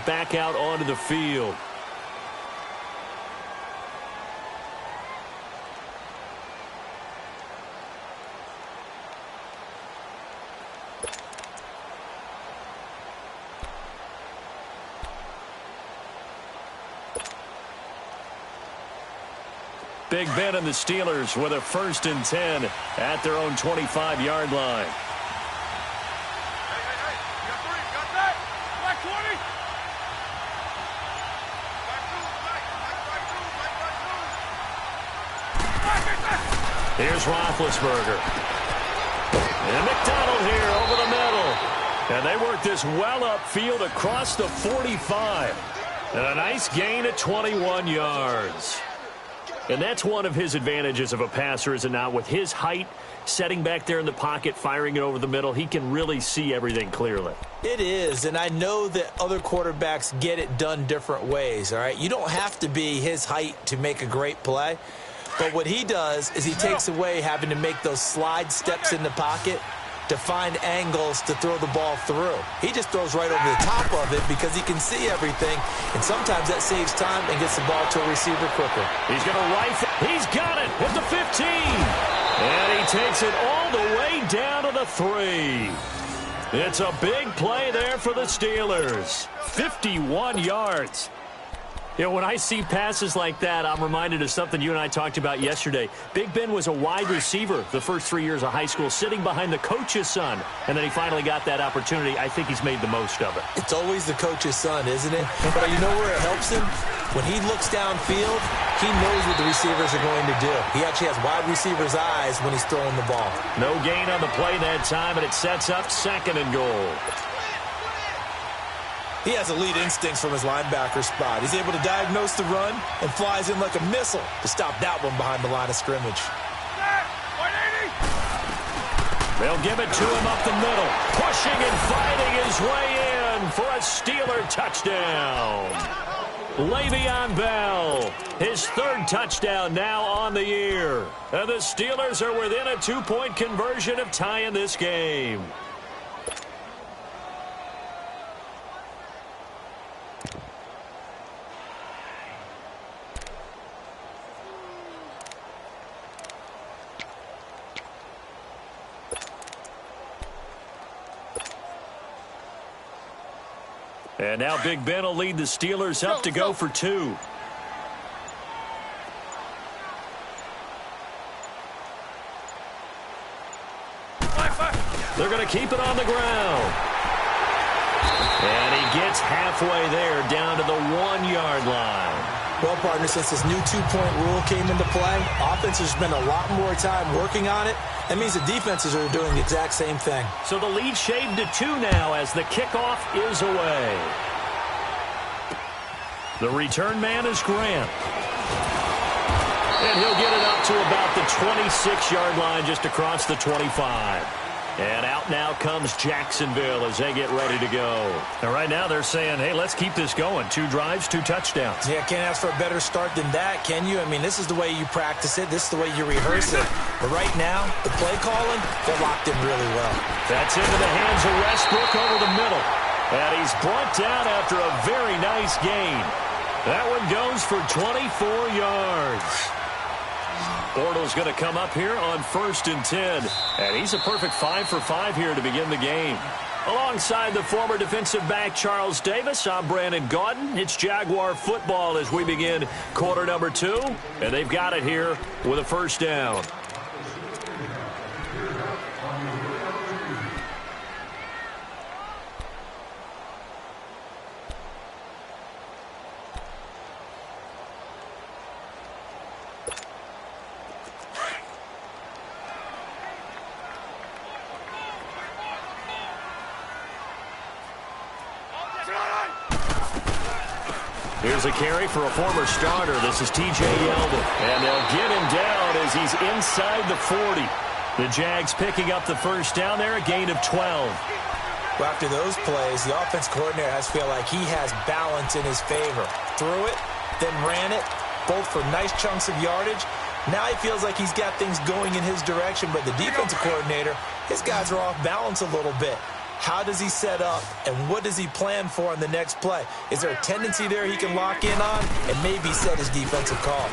back out onto the field. Big Ben and the Steelers with a 1st and 10 at their own 25-yard line. Here's Roethlisberger. And McDonald here over the middle. And they work this well upfield across the 45. And a nice gain at 21 yards. And that's one of his advantages of a passer, is it not? With his height, setting back there in the pocket, firing it over the middle, he can really see everything clearly. It is, and I know that other quarterbacks get it done different ways, all right? You don't have to be his height to make a great play. But what he does is he takes away having to make those slide steps in the pocket to find angles to throw the ball through. He just throws right over the top of it because he can see everything, and sometimes that saves time and gets the ball to a receiver quicker. He's going to rifle. He's got it at the 15. And he takes it all the way down to the 3. It's a big play there for the Steelers. 51 yards. You know, when I see passes like that, I'm reminded of something you and I talked about yesterday. Big Ben was a wide receiver the first 3 years of high school, sitting behind the coach's son, and then he finally got that opportunity. I think he's made the most of it. It's always the coach's son, isn't it? But you know where it helps him? When he looks downfield, he knows what the receivers are going to do. He actually has wide receivers' eyes when he's throwing the ball. No gain on the play that time, and it sets up 2nd and goal. He has elite instincts from his linebacker spot. He's able to diagnose the run and flies in like a missile to stop that one behind the line of scrimmage. They'll give it to him up the middle. Pushing and fighting his way in for a Steeler touchdown. Le'Veon Bell, his 3rd touchdown now on the year. And the Steelers are within a 2-point conversion of tying this game. And now Big Ben will lead the Steelers up to go for 2. They're going to keep it on the ground. And he gets halfway there down to the 1-yard line. Well, partner, since this new 2-point rule came into play, offenses spend a lot more time working on it. That means the defenses are doing the exact same thing. So the lead shaved to 2 now as the kickoff is away. The return man is Grant. And he'll get it up to about the 26-yard line, just across the 25. And out now comes Jacksonville as they get ready to go. And right now they're saying, hey, let's keep this going. 2 drives, 2 touchdowns. Yeah, can't ask for a better start than that, can you? I mean, this is the way you practice it. This is the way you rehearse it. But right now, the play calling, they're locked in really well. That's into the hands of Westbrook over the middle. And he's brought down after a very nice gain. That one goes for 24 yards. Bortles going to come up here on 1st and 10. And he's a perfect 5 for 5 here to begin the game. Alongside the former defensive back Charles Davis, I'm Brandon Gaudin. It's Jaguar football as we begin quarter number 2. And they've got it here with a 1st down. Here's a carry for a former starter. This is T.J. Yeldon. And they'll get him down as he's inside the 40. The Jags picking up the 1st down there, a gain of 12. Well, after those plays, the offense coordinator has feel like he has balance in his favor. Threw it, then ran it, both for nice chunks of yardage. Now he feels like he's got things going in his direction, but the defensive coordinator, his guys are off balance a little bit. How does he set up, and what does he plan for on the next play? Is there a tendency there he can lock in on and maybe set his defensive call?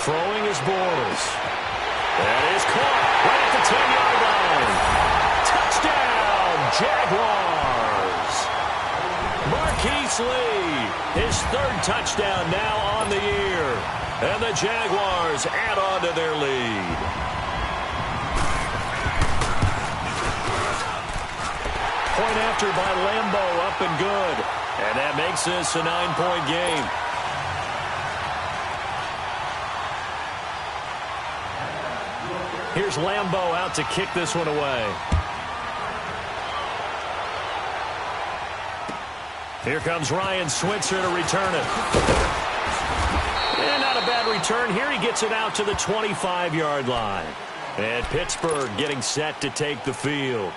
Throwing his Bortles. That is caught right at the 10-yard line. Touchdown, Jaguars. Marquise Lee, his third touchdown now on the year. And the Jaguars add on to their lead. Point after by Lambo, up and good. And that makes this a 9-point game. Here's Lambo out to kick this one away. Here comes Ryan Switzer to return it. And not a bad return. Here he gets it out to the 25-yard line. And Pittsburgh getting set to take the field.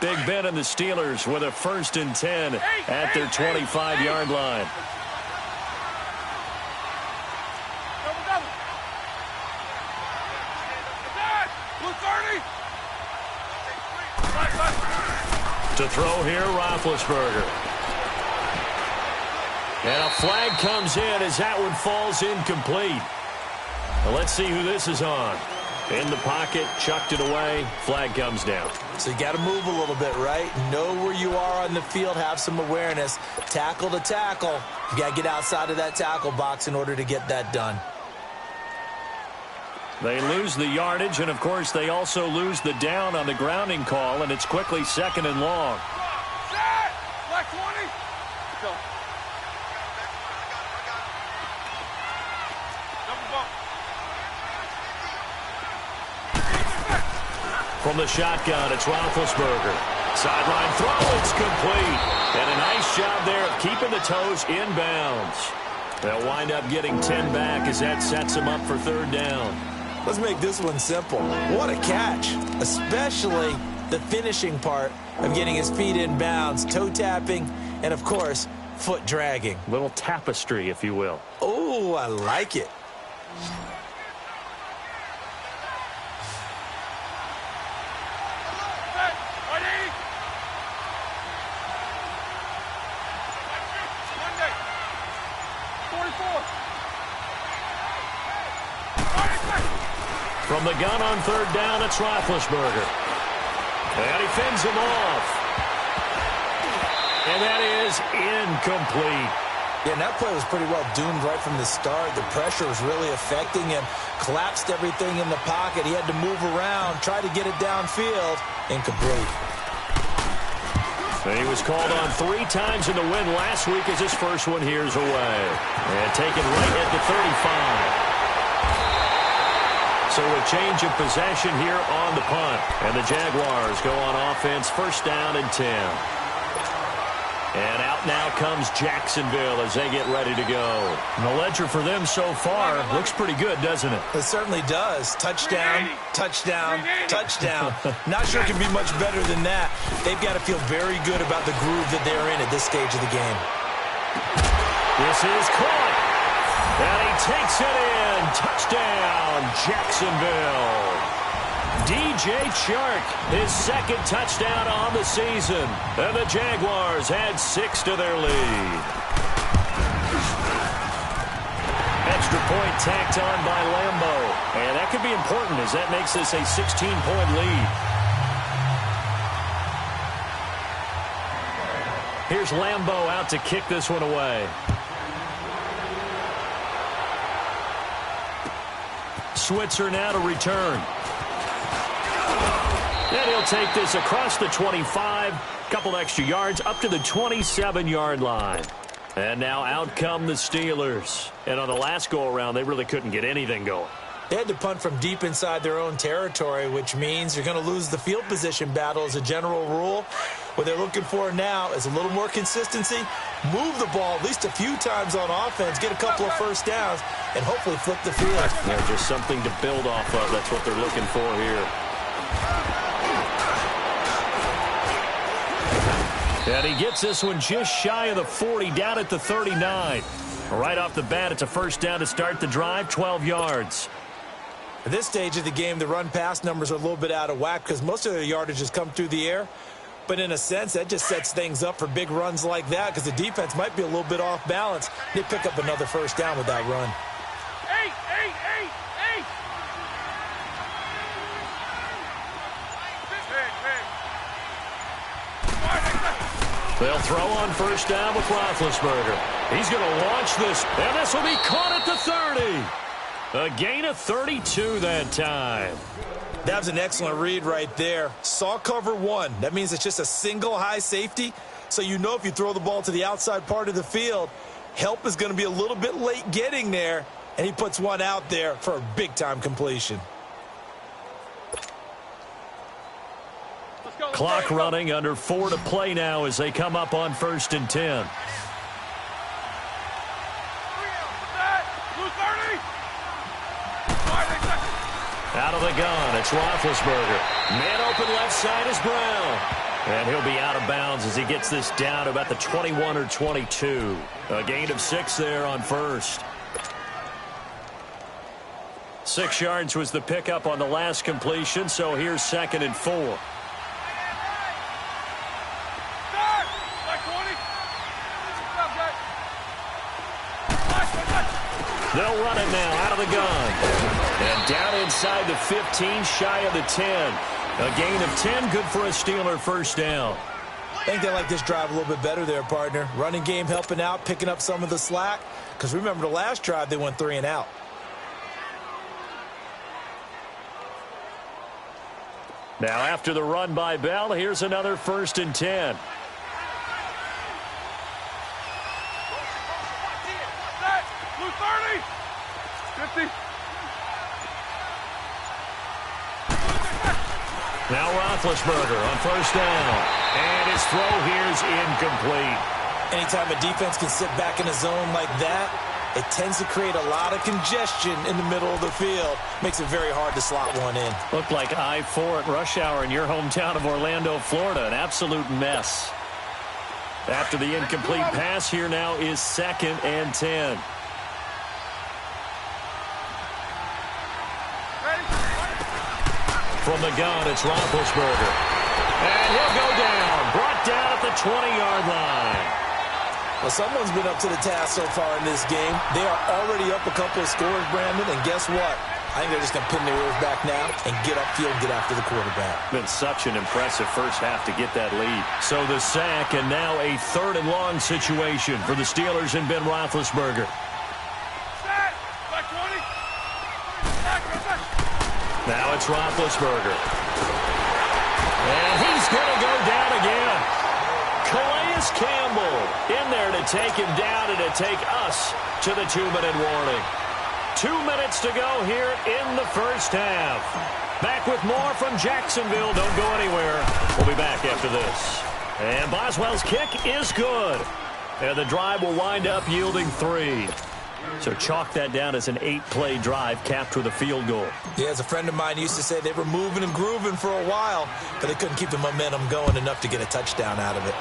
Big Ben and the Steelers with a 1st and 10 at their 25-yard line. To throw here, Roethlisberger. And a flag comes in as that one falls incomplete. Well, let's see who this is on. In the pocket, chucked it away, flag comes down. So you got to move a little bit, right? Know where you are on the field, have some awareness. Tackle to tackle. You got to get outside of that tackle box in order to get that done. They lose the yardage, and of course they also lose the down on the grounding call, and it's quickly 2nd and long. Set! Black 20! Go. Double bump. From the shotgun, it's Roethlisberger. Sideline throw, it's complete. And a nice job there of keeping the toes inbounds. They'll wind up getting 10 back as that sets them up for 3rd down. Let's make this one simple. What a catch, especially the finishing part of getting his feet in bounds, toe tapping, and, of course, foot dragging. Little tapestry, if you will. Oh, I like it. From the gun on 3rd down, it's Roethlisberger. And he fends him off. And that is incomplete. Yeah, and that play was pretty well doomed right from the start. The pressure was really affecting him. Collapsed everything in the pocket. He had to move around, try to get it downfield. Incomplete. And he was called on 3 times in the win last week as his first one here's away. And taken right at the 35. So a change of possession here on the punt. And the Jaguars go on offense, 1st down and 10. And out now comes Jacksonville as they get ready to go. And the ledger for them so far looks pretty good, doesn't it? It certainly does. Touchdown, touchdown, touchdown. Not sure it can be much better than that. They've got to feel very good about the groove that they're in at this stage of the game. This is caught. And he takes it in. Touchdown, Jacksonville. DJ Chark, his 2nd touchdown on the season. And the Jaguars add 6 to their lead. Extra point tacked on by Lambo. And that could be important as that makes this a 16-point lead. Here's Lambo out to kick this one away. Switzer now to return. And he'll take this across the 25, couple extra yards, up to the 27-yard line. And now out come the Steelers. And on the last go-around, they really couldn't get anything going. They had to punt from deep inside their own territory, which means you're going to lose the field position battle as a general rule. What they're looking for now is a little more consistency, move the ball at least a few times on offense, get a couple of 1st downs, and hopefully flip the field. Yeah, just something to build off of. That's what they're looking for here. And he gets this one just shy of the 40, down at the 39. Right off the bat, it's a first down to start the drive, 12 yards. At this stage of the game, the run-pass numbers are a little bit out of whack because most of their yardage has come through the air. But in a sense, that just sets things up for big runs like that because the defense might be a little bit off balance. They pick up another first down with that run. Eight. They'll throw on first down with Roethlisberger. He's going to launch this, and this will be caught at the 30. A gain of 32 that time. That was an excellent read right there. Saw cover one. That means it's just a single high safety. So you know if you throw the ball to the outside part of the field, help is going to be a little bit late getting there, and he puts one out there for a big-time completion. Clock running, under 4 to play now as they come up on 1st and 10. Out of the gun, it's Roethlisberger. Man open left side is Brown. And he'll be out of bounds as he gets this down to about the 21 or 22. A gain of 6 there on first. 6 yards was the pickup on the last completion, so here's 2nd and 4. They'll run it now out of the gun. And down inside the 15, shy of the 10. A gain of 10, good for a Steeler first down. I think they like this drive a little bit better there, partner. Running game helping out, picking up some of the slack. Because remember the last drive, they went 3 and out. Now after the run by Bell, here's another 1st and 10. Now Roethlisberger on first down. And his throw here's incomplete. Anytime a defense can sit back in a zone like that, it tends to create a lot of congestion in the middle of the field. Makes it very hard to slot one in. Looked like I-4 at rush hour in your hometown of Orlando, Florida. An absolute mess. After the incomplete pass, here now is 2nd and 10. From the gun, it's Roethlisberger. And he'll go down. Brought down at the 20-yard line. Well, someone's been up to the task so far in this game. They are already up a couple of scores, Brandon, and guess what? I think they're just going to pin their ears back now and get upfield, get after the quarterback. Been such an impressive first half to get that lead. So the sack, and now a 3rd and long situation for the Steelers and Ben Roethlisberger. Now it's Roethlisberger. And he's going to go down again. Calais Campbell in there to take him down and to take us to the 2-minute warning. 2 minutes to go here in the first half. Back with more from Jacksonville. Don't go anywhere. We'll be back after this. And Boswell's kick is good. And the drive will wind up yielding 3. So chalk that down as an 8-play drive capped with a field goal. Yeah, as a friend of mine used to say, they were moving and grooving for a while, but they couldn't keep the momentum going enough to get a touchdown out of it.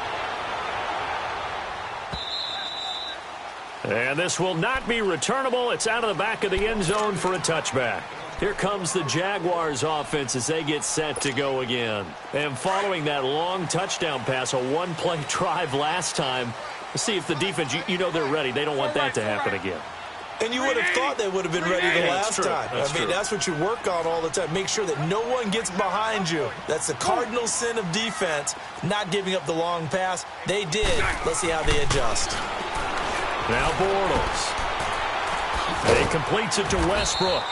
And this will not be returnable. It's out of the back of the end zone for a touchback. Here comes the Jaguars offense as they get set to go again. And following that long touchdown pass, a 1-play drive last time, let's see if the defense, you know they're ready. They don't want that to happen again. And you would have thought they would have been ready the last time. That's what you work on all the time. Make sure that no one gets behind you. That's the cardinal sin of defense, not giving up the long pass. They did. Let's see how they adjust. Now Bortles. He completes it to Westbrook.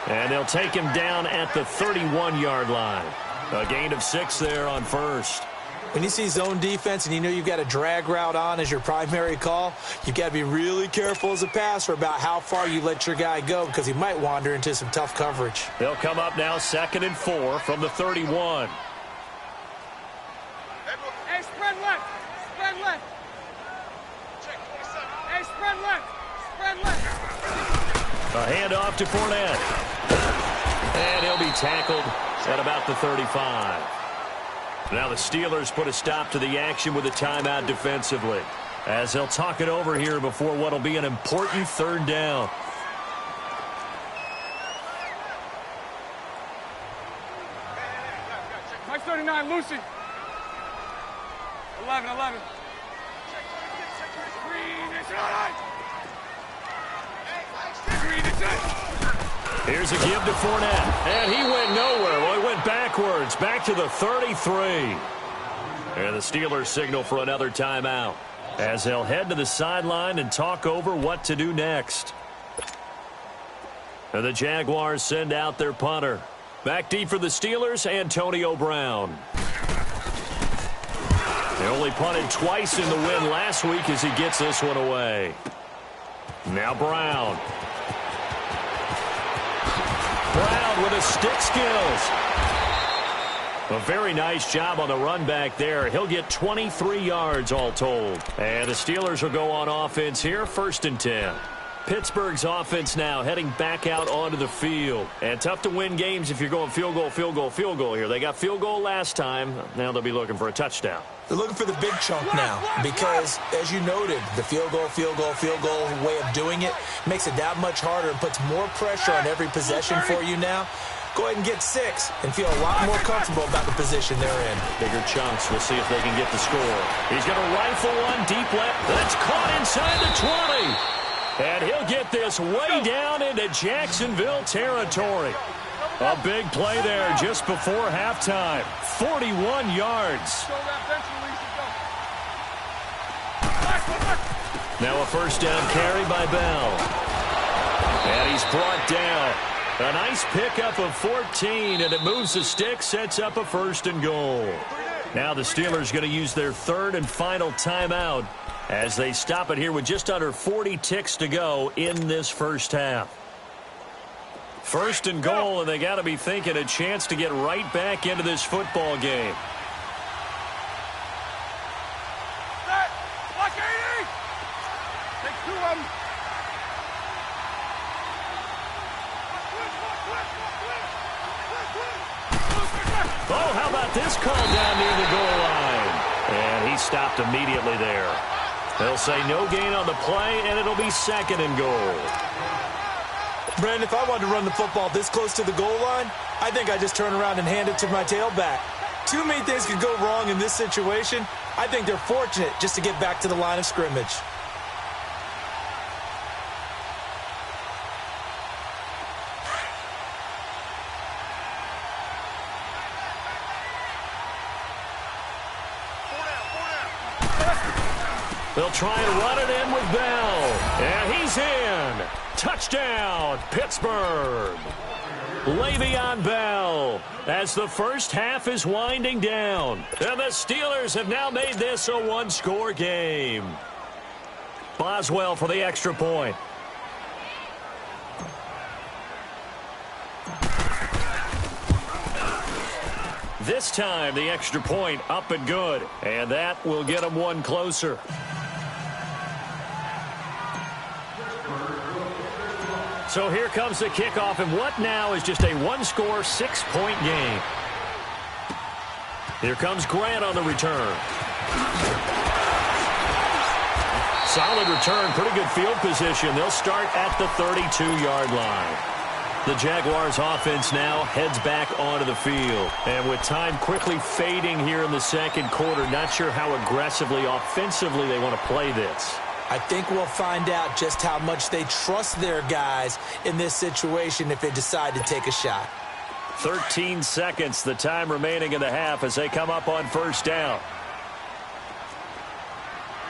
And they'll take him down at the 31-yard line. A gain of 6 there on first. When you see zone defense and you know you've got a drag route on as your primary call, you've got to be really careful as a passer about how far you let your guy go because he might wander into some tough coverage. They'll come up now 2nd and 4 from the 31. Hey, spread left. Spread left. Hey, spread left. Spread left. A handoff to Fournette. And he'll be tackled at about the 35. Now the Steelers put a stop to the action with a timeout defensively, as they'll talk it over here before what will be an important third down. Mike 39, Lucy. 11. Here's a give to Fournette, and he went nowhere. Well, he went backwards, back to the 33. And the Steelers signal for another timeout, as they'll head to the sideline and talk over what to do next. And the Jaguars send out their punter. Back deep for the Steelers, Antonio Brown. They only punted twice in the win last week as he gets this one away. Now Brown. Brown with his stick skills. A very nice job on the run back there. He'll get 23 yards all told. And the Steelers will go on offense here, 1st and 10. Pittsburgh's offense now heading back out onto the field. And tough to win games if you're going field goal here. They got field goal last time. Now they'll be looking for a touchdown. They're looking for the big chunk now because, as you noted, the field goal way of doing it makes it that much harder and puts more pressure on every possession for you now. Go ahead and get 6 and feel a lot more comfortable about the position they're in. Bigger chunks. We'll see if they can get the score. He's going to rifle one deep left. That's caught inside the 20. And he'll get this way down into Jacksonville territory. A big play there just before halftime. 41 yards. Now a first down carry by Bell. And he's brought down. A nice pickup of 14, and it moves the stick, sets up a 1st and goal. Now the Steelers going to use their 3rd and final timeout as they stop it here with just under 40 ticks to go in this first half. 1st and goal, and they got to be thinking a chance to get right back into this football game. Watch 80! Take 2 of them. Oh, how about this call down near the goal line? And he stopped immediately there. They'll say no gain on the play, and it'll be 2nd and goal. Brandon, if I wanted to run the football this close to the goal line, I think I'd just turn around and hand it to my tailback. Too many things could go wrong in this situation. I think they're fortunate just to get back to the line of scrimmage. They'll try and run it in with Bell. And he's in. Touchdown, Pittsburgh. Le'Veon Bell as the first half is winding down. And the Steelers have now made this a 1-score game. Boswell for the extra point. This time the extra point up and good. And that will get them one closer. So here comes the kickoff, and what now is just a 1-score, 6-point game. Here comes Grant on the return. Solid return, pretty good field position. They'll start at the 32-yard line. The Jaguars offense now heads back onto the field. And with time quickly fading here in the second quarter, not sure how aggressively, offensively they want to play this. I think we'll find out just how much they trust their guys in this situation if they decide to take a shot. 13 seconds, the time remaining in the half as they come up on first down.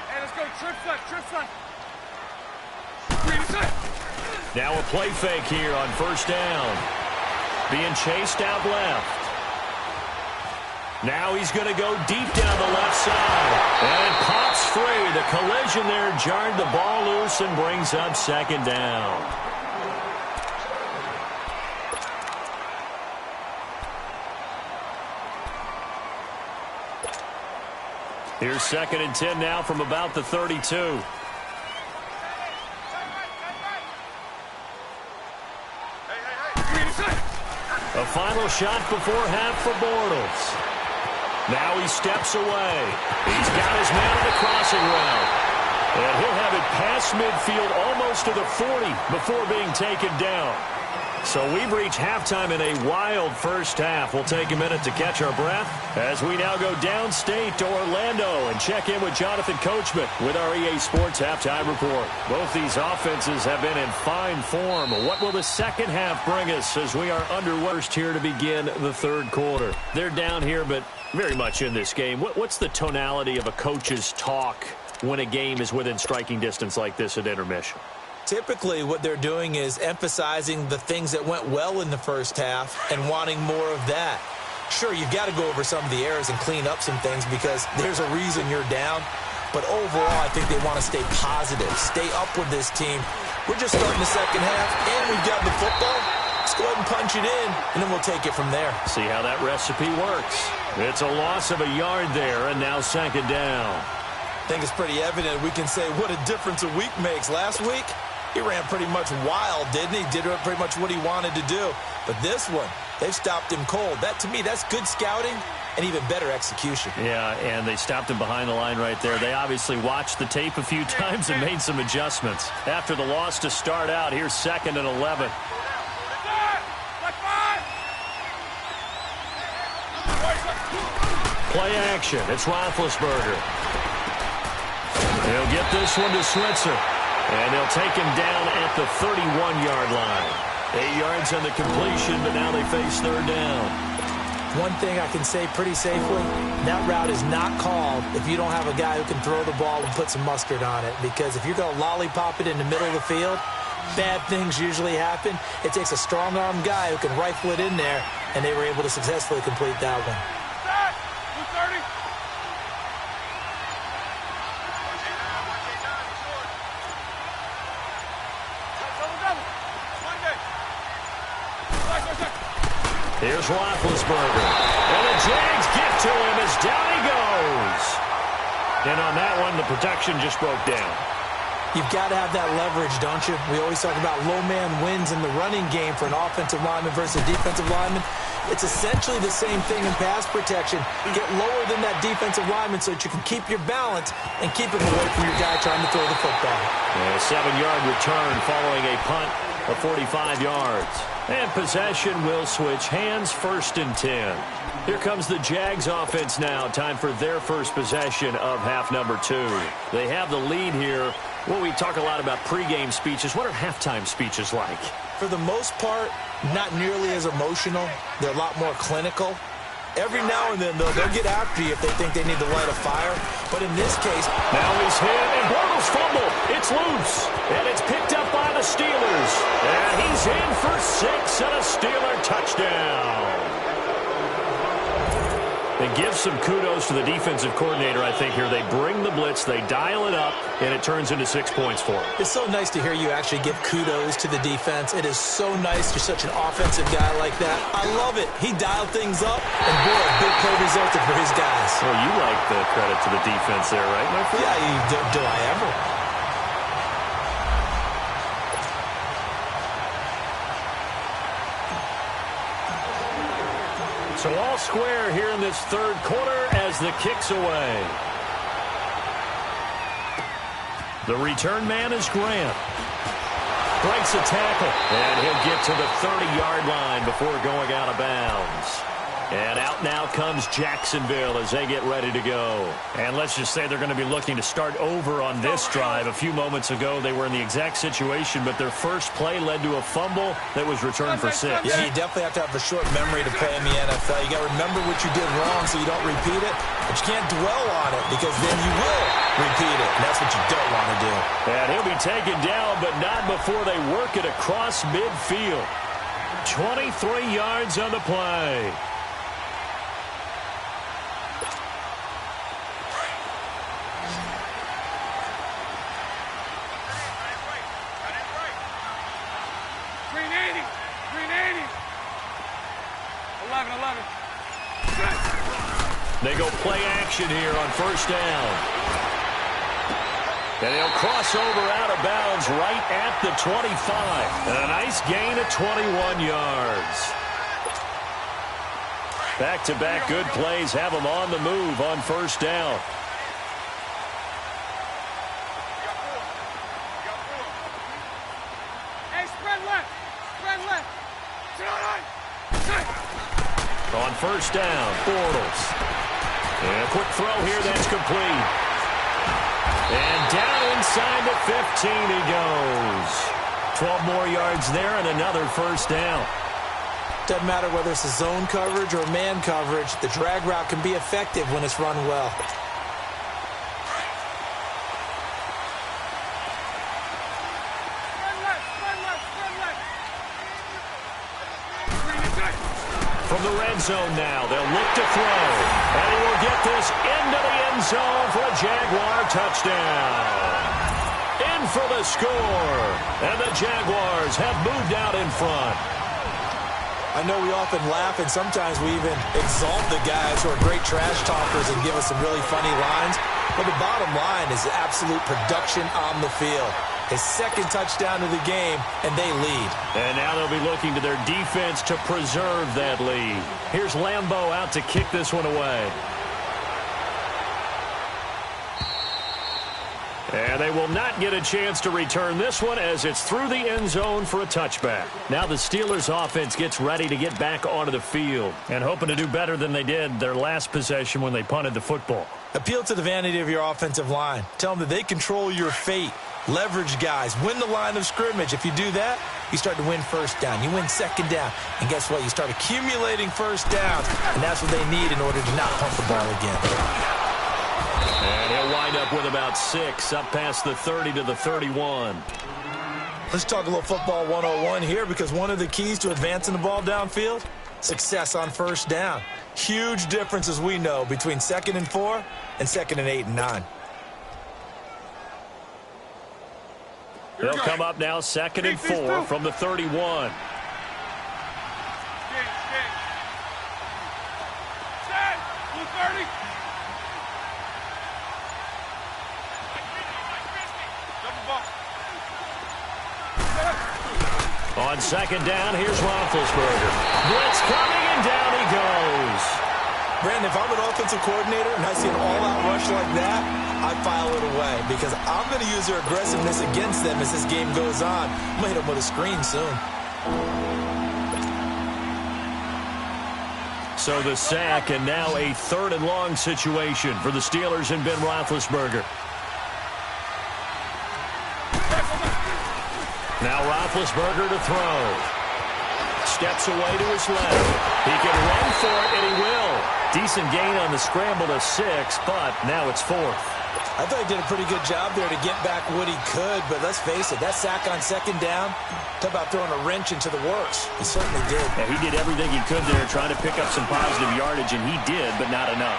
Hey, let's go. Trip front. Now a play fake here on first down. Being chased out left. Now he's going to go deep down the left side. And it pops free. The collision there jarred the ball loose and brings up 2nd down. Here's 2nd and 10 now from about the 32. A final shot before half for Bortles. Now he steps away. He's got his man on the crossing route. And he'll have it past midfield almost to the 40 before being taken down. So we've reached halftime in a wild first half. We'll take a minute to catch our breath as we now go downstate to Orlando and check in with Jonathan Coachman with our EA Sports Halftime Report. Both these offenses have been in fine form. What will the second half bring us as we are underway here to begin the third quarter? They're down here, but very much in this game. What's the tonality of a coach's talk when a game is within striking distance like this at intermission? Typically, what they're doing is emphasizing the things that went well in the first half and wanting more of that. Sure, you've got to go over some of the errors and clean up some things because there's a reason you're down. But overall, I think they want to stay positive, stay up with this team. We're just starting the second half, and we've got the football. Let's go ahead and punch it in, and then we'll take it from there. See how that recipe works. It's a loss of a yard there, and now second down. I think it's pretty evident we can say what a difference a week makes. Last week, he ran pretty much wild, didn't he? Did pretty much what he wanted to do. But this one, they've stopped him cold. That, to me, that's good scouting and even better execution. Yeah, and they stopped him behind the line right there. They obviously watched the tape a few times and made some adjustments. After the loss to start out, here's 2nd and 11. Play action. It's Roethlisberger. He'll get this one to Switzer. And they'll take him down at the 31-yard line. 8 yards on the completion, but now they face third down. One thing I can say pretty safely, that route is not called if you don't have a guy who can throw the ball and put some mustard on it. Because if you're going to lollipop it in the middle of the field, bad things usually happen. It takes a strong-arm guy who can rifle it in there, and they were able to successfully complete that one. Here's Roethlisberger. And the Jags get to him as down he goes. And on that one, the protection just broke down. You've got to have that leverage, don't you? We always talk about low man wins in the running game for an offensive lineman versus a defensive lineman. It's essentially the same thing in pass protection. Get lower than that defensive lineman so that you can keep your balance and keep him away from your guy trying to throw the football. A 7-yard return following a punt of 45 yards. And possession will switch hands, 1st and 10. Here comes the Jags offense now. Time for their first possession of half number 2. They have the lead here. Well, we talk a lot about pregame speeches. What are halftime speeches like? For the most part, not nearly as emotional. They're a lot more clinical. Every now and then, though, they'll get after you if they think they need to light a fire. But in this case... Now he's hit, and Bortles fumble. It's loose, and it's picked up by the Steelers. And he's in for 6 and a Steeler touchdown. They give some kudos to the defensive coordinator, I think, here. They bring the blitz, they dial it up, and it turns into 6 points for them. It's so nice to hear you actually give kudos to the defense. It is so nice you're such an offensive guy like that. I love it. He dialed things up, and boy, a big play resulted for his guys. Well, you like the credit to the defense there, right, my friend? Yeah, do I ever? So all square here in this third quarter as the kick's away. The return man is Grant. Breaks a tackle, and he'll get to the 30-yard line before going out of bounds. And out now comes Jacksonville as they get ready to go. And let's just say they're going to be looking to start over on this drive. A few moments ago, they were in the exact situation, but their first play led to a fumble that was returned for 6. Yeah, you definitely have to have a short memory to play in the NFL. You got to remember what you did wrong so you don't repeat it, but you can't dwell on it because then you will repeat it, and that's what you don't want to do. And he'll be taken down, but not before they work it across midfield. 23 yards on the play. They go play action here on first down. And he'll cross over out of bounds right at the 25. And a nice gain of 21 yards. Back-to-back good plays have them on the move on first down. Hey, spread left. Spread left. On first down, Bortles. And a quick throw here that's complete. And down inside the 15 he goes. 12 more yards there and another first down. Doesn't matter whether it's a zone coverage or man coverage, the drag route can be effective when it's run well. From the red zone now, they'll look to throw. And he will get this into the end zone for a Jaguar touchdown. In for the score. And the Jaguars have moved out in front. I know we often laugh and sometimes we even exalt the guys who are great trash talkers and give us some really funny lines. But the bottom line is absolute production on the field. His second touchdown of the game, and they lead. And now they'll be looking to their defense to preserve that lead. Here's Lambeau out to kick this one away. And they will not get a chance to return this one as it's through the end zone for a touchback. Now the Steelers offense gets ready to get back onto the field and hoping to do better than they did their last possession when they punted the football. Appeal to the vanity of your offensive line. Tell them that they control your fate. Leverage guys. Win the line of scrimmage. If you do that, you start to win first down. You win second down. And guess what? You start accumulating first downs. And that's what they need in order to not punt the ball again. And he'll wind up with about 6 up past the 30 to the 31. Let's talk a little football 101 here because one of the keys to advancing the ball downfield, success on first down. Huge difference, as we know, between 2nd and 4 and 2nd and 8 and 9. They'll come up now 2nd and 4 from the 31. On 2nd down, here's Roethlisberger. Blitz coming, and down he goes. Brandon, if I'm an offensive coordinator and I see an all-out rush like that, I file it away because I'm going to use their aggressiveness against them as this game goes on. I'm going to hit them with a screen soon. So the sack, and now a 3rd and long situation for the Steelers and Ben Roethlisberger. Now Roethlisberger to throw. Steps away to his left. He can run for it, and he will. Decent gain on the scramble to 6, but now it's 4th. I thought he did a pretty good job there to get back what he could, but let's face it, that sack on 2nd down, talk about throwing a wrench into the works. He certainly did. Yeah, he did everything he could there trying to pick up some positive yardage, and he did, but not enough.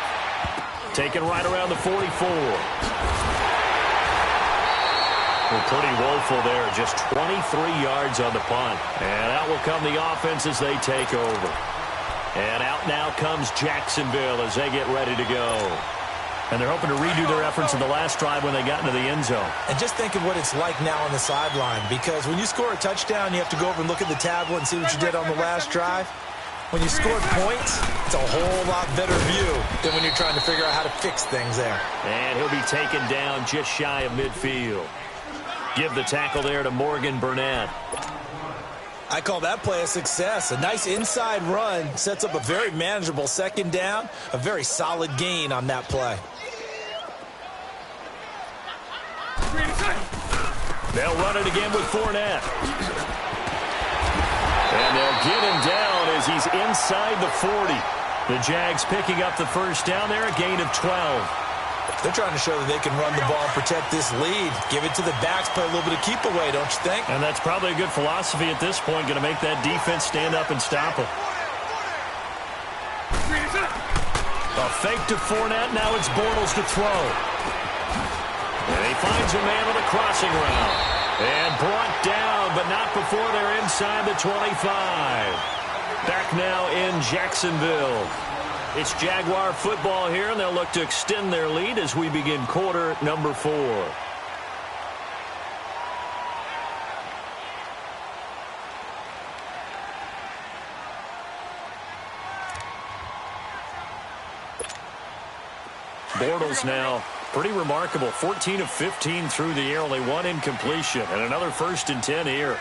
Taken right around the 44. We're pretty woeful there, just 23 yards on the punt. And out will come the offense as they take over. And out now comes Jacksonville as they get ready to go. And they're hoping to redo their efforts in the last drive when they got into the end zone. And just think of what it's like now on the sideline, because when you score a touchdown, you have to go over and look at the tablet and see what you did on the last drive. When you scored points, it's a whole lot better view than when you're trying to figure out how to fix things there. And he'll be taken down just shy of midfield. Give the tackle there to Morgan Burnett. I call that play a success. A nice inside run sets up a very manageable 2nd down, a very solid gain on that play. They'll run it again with Fournette. And they'll get him down as he's inside the 40. The Jags picking up the first down there, a gain of 12. They're trying to show that they can run the ball and protect this lead. Give it to the backs, play a little bit of keep away, don't you think? And that's probably a good philosophy at this point, going to make that defense stand up and stop them. A fake to Fournette, now it's Bortles to throw. And he finds a man with a crossing route. And brought down, but not before they're inside the 25. Back now in Jacksonville. It's Jaguar football here, and they'll look to extend their lead as we begin quarter number 4. Bortles now, pretty remarkable. 14 of 15 through the air, only one incompletion, and another 1st and 10 here.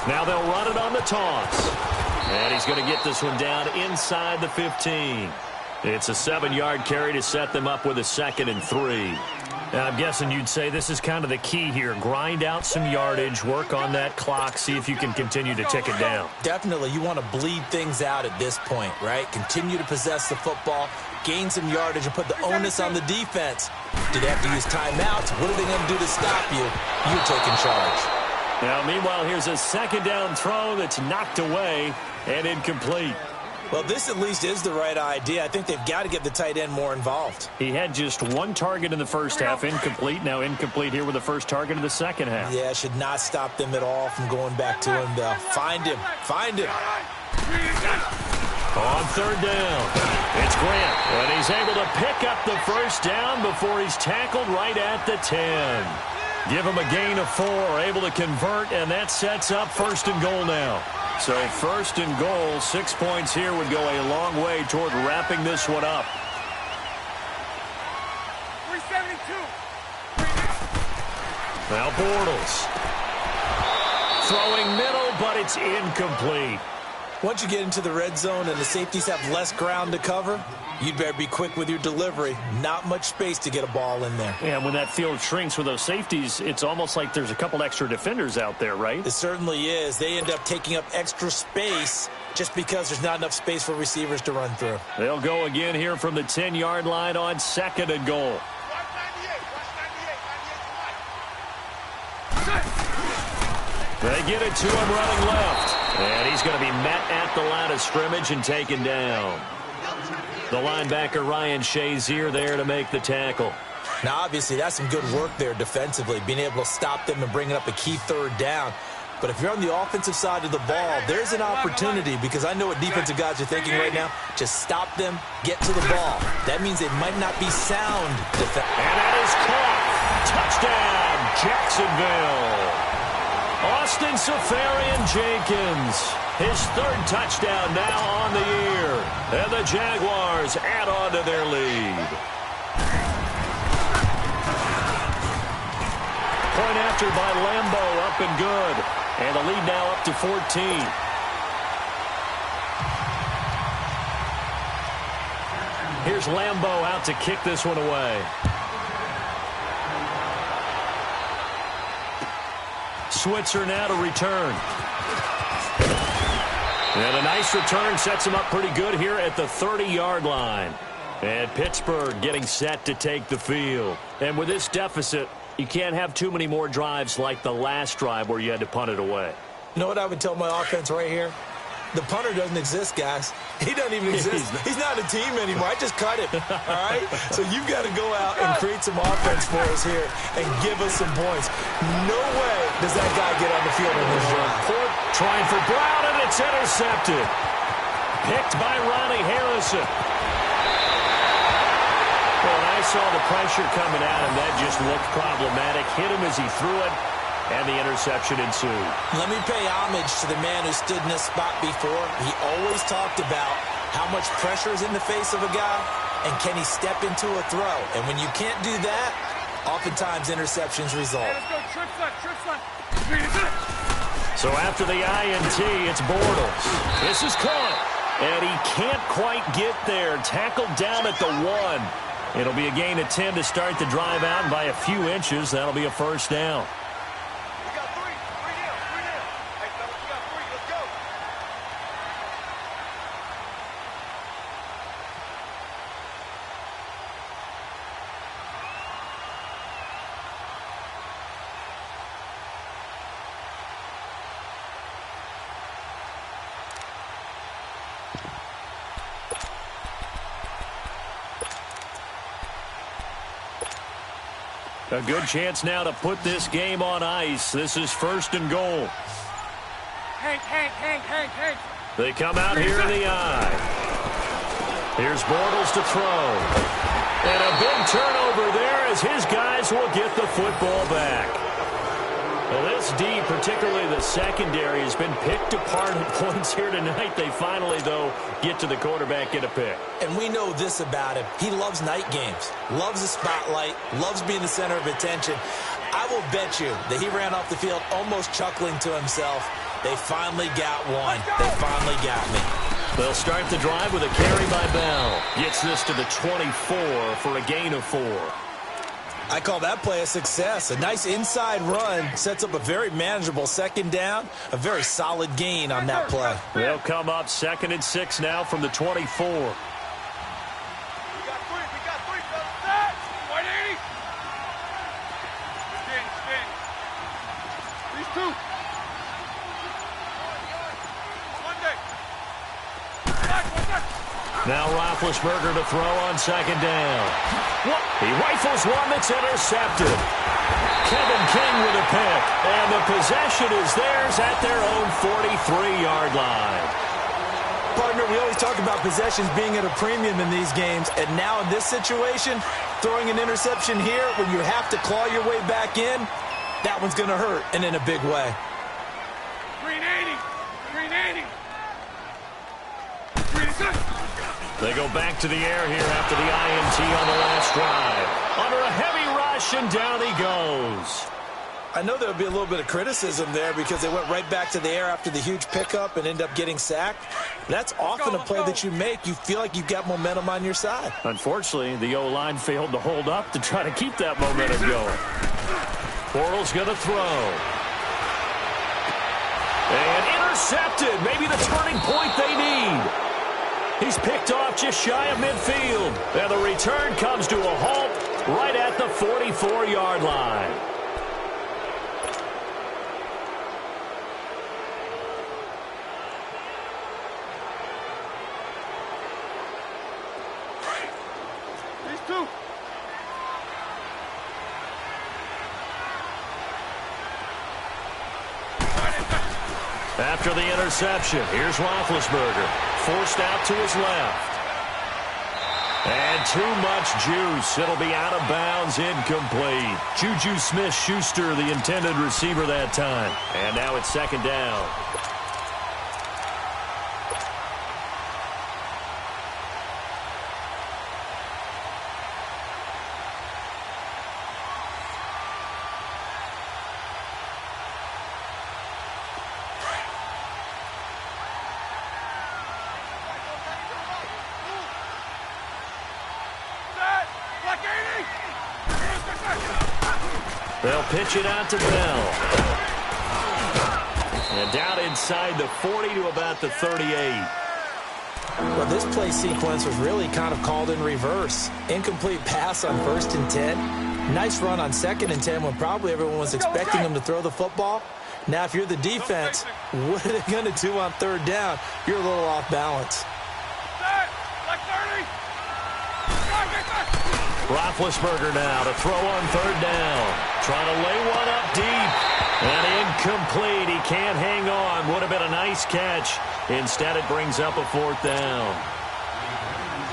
Now they'll run it on the toss. And he's going to get this one down inside the 15. It's a 7-yard carry to set them up with a 2nd and 3. Now, I'm guessing you'd say this is kind of the key here. Grind out some yardage, work on that clock, see if you can continue to tick it down. Definitely, you want to bleed things out at this point, right? Continue to possess the football, gain some yardage, and put the onus on the defense. Do they have to use timeouts? What are they going to do to stop you? You're taking charge. Now, meanwhile, here's a 2nd down throw that's knocked away and incomplete. Well, this at least is the right idea. I think they've got to get the tight end more involved. He had just one target in the first half, incomplete. Now incomplete here with the first target in the second half. Yeah, should not stop them at all from going back to him. Find him. Find him. On 3rd down, it's Grant. And he's able to pick up the 1st down before he's tackled right at the 10. Give him a gain of 4, able to convert, and that sets up 1st and goal now. So 1st and goal, 6 points here would go a long way toward wrapping this one up. 372. Now Bortles. Throwing middle, but it's incomplete. Once you get into the red zone and the safeties have less ground to cover, you'd better be quick with your delivery. Not much space to get a ball in there. And when that field shrinks with those safeties, it's almost like there's a couple extra defenders out there, right? It certainly is. They end up taking up extra space just because there's not enough space for receivers to run through. They'll go again here from the 10-yard line on 2nd and goal. They get it to him running left. And he's going to be met at the line of scrimmage and taken down. The linebacker, Ryan Shazier, there to make the tackle. Now, obviously, that's some good work there defensively, being able to stop them and bringing up a key 3rd down. But if you're on the offensive side of the ball, there's an opportunity, because I know what defensive guys are thinking right now. Just stop them, get to the ball. That means they might not be sound defense. And that is caught. Touchdown, Jacksonville. Austin Safarian-Jenkins, his 3rd touchdown now on the year. And the Jaguars add on to their lead. Point after by Lambo, up and good. And the lead now up to 14. Here's Lambo out to kick this one away. Switzer now to return. And a nice return sets him up pretty good here at the 30-yard line. And Pittsburgh getting set to take the field. And with this deficit, you can't have too many more drives like the last drive where you had to punt it away. You know what I would tell my offense right here? The punter doesn't exist, guys. He doesn't even exist. He's not a team anymore. I just cut him, all right? So you've got to go out and create some offense for us here and give us some points. No way does that guy get on the field in this drive. Trying for Brown, and it's intercepted. Picked by Ronnie Harrison. Well, and I saw the pressure coming at him. That just looked problematic. Hit him as he threw it. And the interception ensued. Let me pay homage to the man who stood in this spot before. He always talked about how much pressure is in the face of a guy, and can he step into a throw. And when you can't do that, oftentimes interceptions result. So after the INT, it's Bortles. This is caught. And he can't quite get there. Tackled down at the 1. It'll be a gain of 10 to start the drive out, and by a few inches, that'll be a 1st down. A good chance now to put this game on ice. This is 1st and goal. Hank. They come out here in the eye. Here's Bortles to throw. And a big turnover there as his guys will get the football back. Well, this D, particularly particularly the secondary, has been picked apart at points here tonight. They finally, though, get to the quarterback, get a pick. And we know this about him. He loves night games, loves the spotlight, loves being the center of attention. I will bet you that he ran off the field almost chuckling to himself. They finally got one. They finally got me. They'll start the drive with a carry by Bell. Gets this to the 24 for a gain of 4. I call that play a success. A nice inside run sets up a very manageable second down, a very solid gain on that play. They'll come up 2nd and 6 now from the 24. Now Roethlisberger to throw on 2nd down. He rifles one that's intercepted. Kevin King with a pick. And the possession is theirs at their own 43-yard line. Partner, we always talk about possessions being at a premium in these games. And now in this situation, throwing an interception here when you have to claw your way back in, that one's going to hurt, and in a big way. 380. 380. They go back to the air here after the INT on the last drive. Under a heavy rush, and down he goes. I know there'll be a little bit of criticism there because they went right back to the air after the huge pickup and end up getting sacked. That's often a play that you make. You feel like you've got momentum on your side. Unfortunately, the O-line failed to hold up to try to keep that momentum going. Bortles going to throw. And intercepted. Maybe the turning point they need. He's picked off just shy of midfield. And the return comes to a halt right at the 44-yard line. These two. After the interception, here's Roethlisberger. Forced out to his left. And too much juice. It'll be out of bounds, incomplete. Juju Smith-Schuster, the intended receiver that time. And now it's 2nd down. They'll pitch it out to Bell. And down inside the 40 to about the 38. Well, this play sequence was really kind of called in reverse. Incomplete pass on 1st and 10. Nice run on 2nd and 10 when probably everyone was expecting him to throw the football. Now, if you're the defense, what are they going to do on 3rd down? You're a little off balance. Roethlisberger now to throw on 3rd down. Trying to lay one up deep. And incomplete. He can't hang on. Would have been a nice catch. Instead, it brings up a 4th down.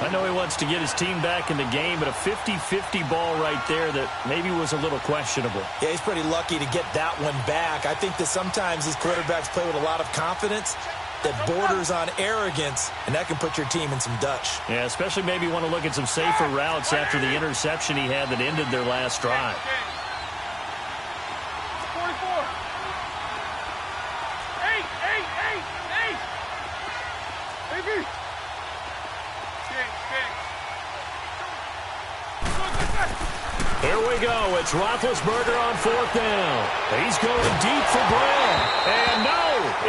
I know he wants to get his team back in the game, but a 50-50 ball right there that maybe was a little questionable. Yeah, he's pretty lucky to get that one back. I think that sometimes these quarterbacks play with a lot of confidence that borders on arrogance, and that can put your team in some Dutch. Yeah, especially maybe want to look at some safer routes after the interception he had that ended their last drive. 44. 8. Baby. Here we go. It's Roethlisberger on 4th down. He's going deep for Brown. And no,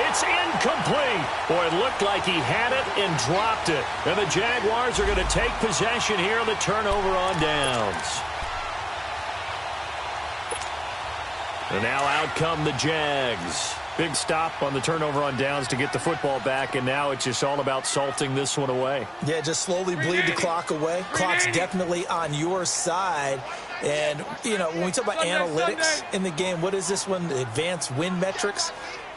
it's incomplete. Boy, it looked like he had it and dropped it. And the Jaguars are going to take possession here on the turnover on downs. And now out come the Jags. Big stop on the turnover on downs to get the football back, and now it's just all about salting this one away. Yeah, just slowly bleed the clock away. Clock's definitely on your side. And, you know, when we talk about analytics in the game, what is this one? The advanced win metrics?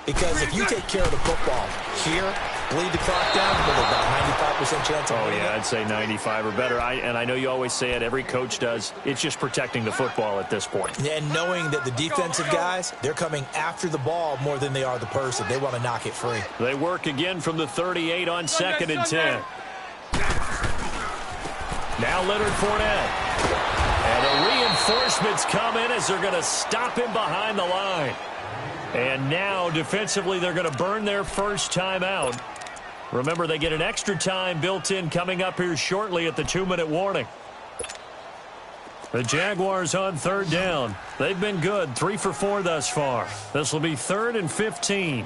Because if you take care of the football here, bleed the clock down, with about 95% chance of winning it. I'd say 95 or better. And I know you always say it, every coach does. It's just protecting the football at this point. And knowing that the defensive guys, they're coming after the ball more than they are the person. They want to knock it free. They work again from the 38 on 2nd and 10. Now Leonard Fournette. And the reinforcements come in as they're going to stop him behind the line. And now, defensively, they're going to burn their first time out. Remember, they get an extra time built in coming up here shortly at the 2-minute warning. The Jaguars on 3rd down. They've been good, 3 for 4 thus far. This will be 3rd and 15.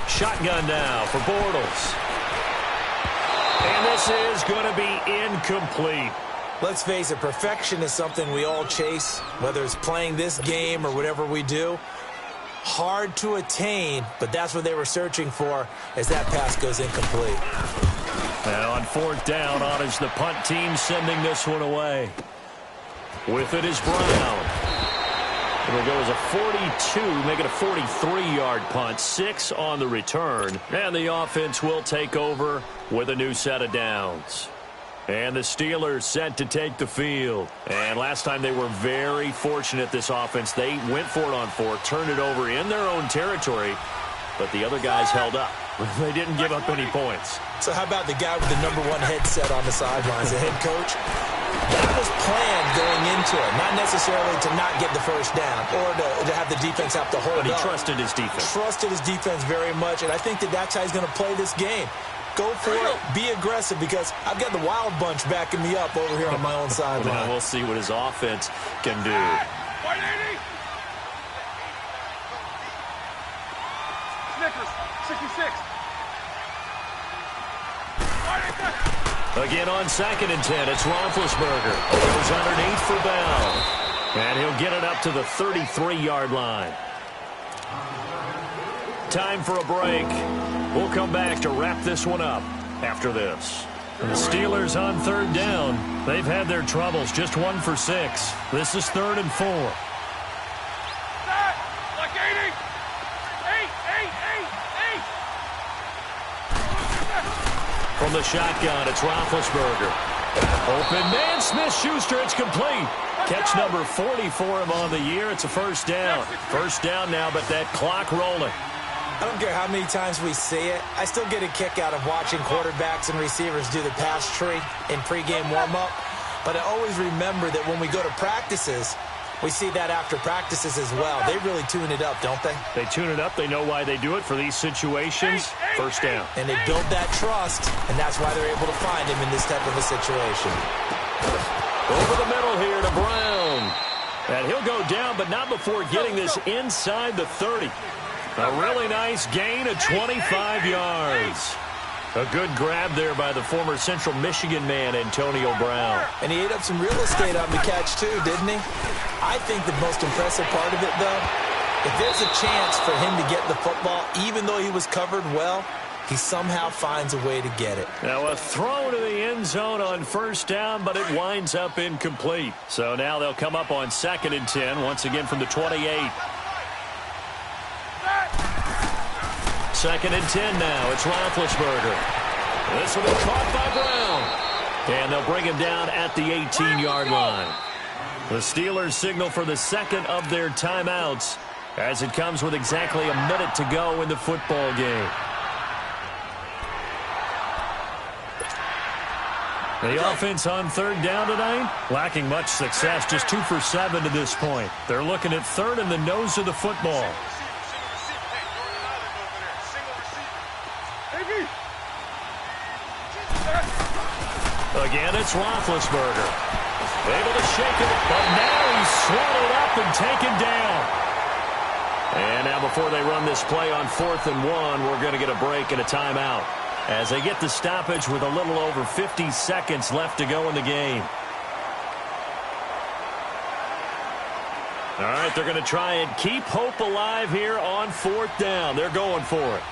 Shotgun now for Bortles. And this is going to be incomplete. Let's face it, perfection is something we all chase, whether it's playing this game or whatever we do. Hard to attain, but that's what they were searching for as that pass goes incomplete. And on 4th down, on is the punt team sending this one away. With it is Brown. It'll go as a 42, make it a 43-yard punt, 6 on the return. And the offense will take over with a new set of downs. And the Steelers set to take the field. And last time they were very fortunate, this offense. They went for it on 4, turned it over in their own territory, but the other guys held up. They didn't give up any points. So how about the guy with the #1 headset on the sidelines, the head coach? That was planned going into it, not necessarily to not get the first down or to have the defense have to hold up. But he trusted his defense. Trusted his defense very much, and I think that that's how he's going to play this game. Go for it. Be aggressive, because I've got the wild bunch backing me up over here on my own sideline. Well, we'll see what his offense can do. 180. Snickers, 66. Again on 2nd and 10, it's Roethlisberger. Goes underneath for Bell. And he'll get it up to the 33-yard line. Time for a break. We'll come back to wrap this one up after this. And the Steelers on 3rd down. They've had their troubles, just 1 for 6. This is 3rd and 4. Like 80. 8. From the shotgun, it's Roethlisberger. Open man, Smith-Schuster, it's complete. Catch number 40 for him on the year. It's a first down. First down now, but that clock rolling. I don't care how many times we see it. I still get a kick out of watching quarterbacks and receivers do the pass tree in pregame warm-up. But I always remember that when we go to practices, we see that after practices as well. They really tune it up, don't they? They tune it up. They know why they do it for these situations. First down. And they build that trust, and that's why they're able to find him in this type of a situation. Over the middle here to Brown. And he'll go down, but not before getting this inside the 30. A really nice gain of 25 yards. A good grab there by the former Central Michigan man, Antonio Brown. And he ate up some real estate on the catch, too, didn't he? I think the most impressive part of it, though, if there's a chance for him to get the football, even though he was covered well, he somehow finds a way to get it. Now a throw to the end zone on first down, but it winds up incomplete. So now they'll come up on 2nd and 10, once again from the 28. 2nd and 10 now. It's Roethlisberger. This will be caught by Brown. And they'll bring him down at the 18-yard line. The Steelers signal for the second of their timeouts as it comes with exactly a minute to go in the football game. The offense on 3rd down tonight, lacking much success, just 2 for 7 to this point. They're looking at 3rd in the nose of the football. Again, it's Roethlisberger. Able to shake it, but now he's swallowed up and taken down. And now before they run this play on 4th and 1, we're going to get a break and a timeout as they get the stoppage with a little over 50 seconds left to go in the game. All right, they're going to try and keep hope alive here on 4th down. They're going for it.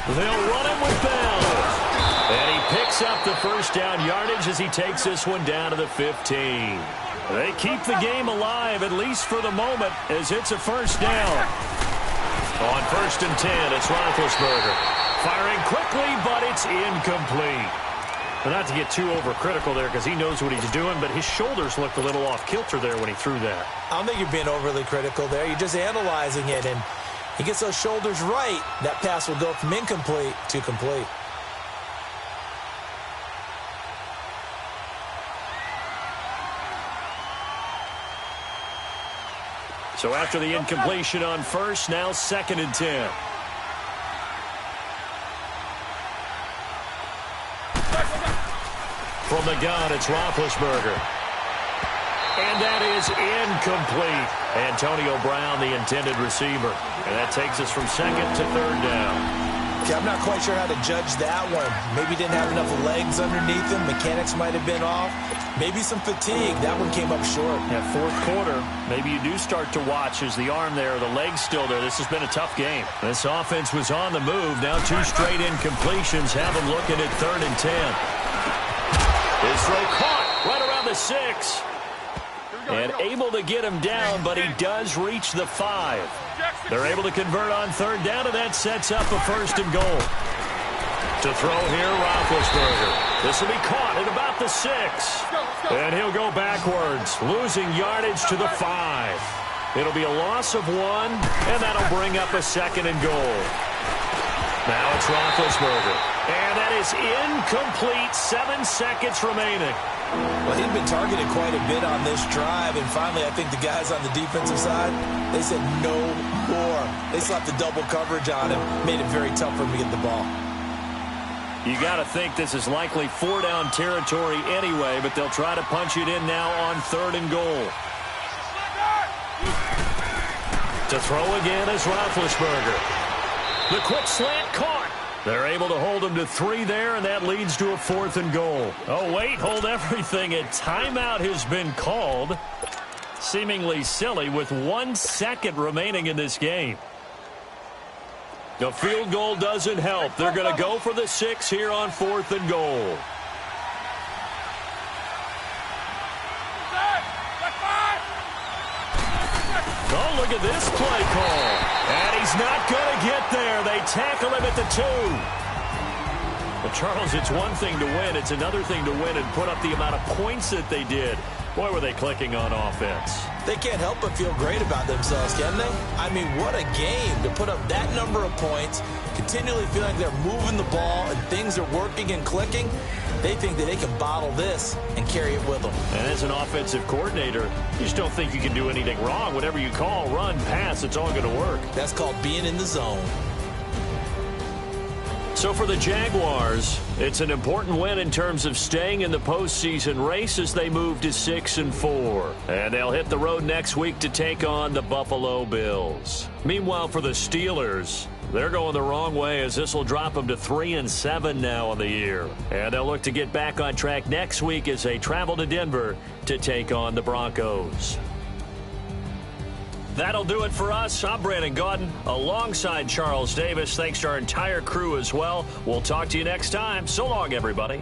They'll run him with Bell. And he picks up the first down yardage as he takes this one down to the 15. They keep the game alive, at least for the moment, as it's a first down. On 1st and 10, it's Roethlisberger. Firing quickly, but it's incomplete. But not to get too overcritical there because he knows what he's doing, but his shoulders looked a little off kilter there when he threw that. I don't think you're being overly critical there. You're just analyzing it, and he gets those shoulders right. That pass will go from incomplete to complete. So after the incompletion on 1st, now 2nd and 10. From the gun, it's Roethlisberger. And that is incomplete. Antonio Brown, the intended receiver. And that takes us from 2nd to 3rd down. Okay, I'm not quite sure how to judge that one. Maybe didn't have enough legs underneath him. Mechanics might have been off. Maybe some fatigue. That one came up short. Yeah, 4th quarter, maybe you do start to watch as the arm there, the leg's still there. This has been a tough game. This offense was on the move. Now 2 straight incompletions have them looking at 3rd and 10. His throw caught right around the 6. And able to get him down, but he does reach the 5. They're able to convert on 3rd down, and that sets up a 1st and goal. To throw here, Roethlisberger. This will be caught at about the 6. And he'll go backwards, losing yardage to the 5. It'll be a loss of 1, and that'll bring up a 2nd and goal. Now it's Roethlisberger. And that is incomplete. 7 seconds remaining. Well, he'd been targeted quite a bit on this drive, and finally I think the guys on the defensive side, they said no more. They slapped the double coverage on him, made it very tough for him to get the ball. You got to think this is likely 4-down territory anyway, but they'll try to punch it in now on 3rd and goal. To throw again is Roethlisberger. The quick slant caught. They're able to hold him to 3 there, and that leads to a 4th and goal. Oh, wait, hold everything. A timeout has been called. Seemingly silly with 1 second remaining in this game. The field goal doesn't help. They're going to go for the 6 here on 4th and goal. Oh, look at this play call. And he's not going to get there. They tackle him at the 2. Well, Charles, it's one thing to win. It's another thing to win and put up the amount of points that they did. Boy, were they clicking on offense. They can't help but feel great about themselves, can they? I mean, what a game to put up that number of points, continually feel like they're moving the ball and things are working and clicking. They think that they can bottle this and carry it with them. And as an offensive coordinator, you just don't think you can do anything wrong. Whatever you call, run, pass, it's all going to work. That's called being in the zone. So for the Jaguars, it's an important win in terms of staying in the postseason race as they move to 6-4. And they'll hit the road next week to take on the Buffalo Bills. Meanwhile, for the Steelers, they're going the wrong way as this will drop them to 3-7 now on the year. And they'll look to get back on track next week as they travel to Denver to take on the Broncos. That'll do it for us. I'm Brandon Gaudin alongside Charles Davis. Thanks to our entire crew as well. We'll talk to you next time. So long, everybody.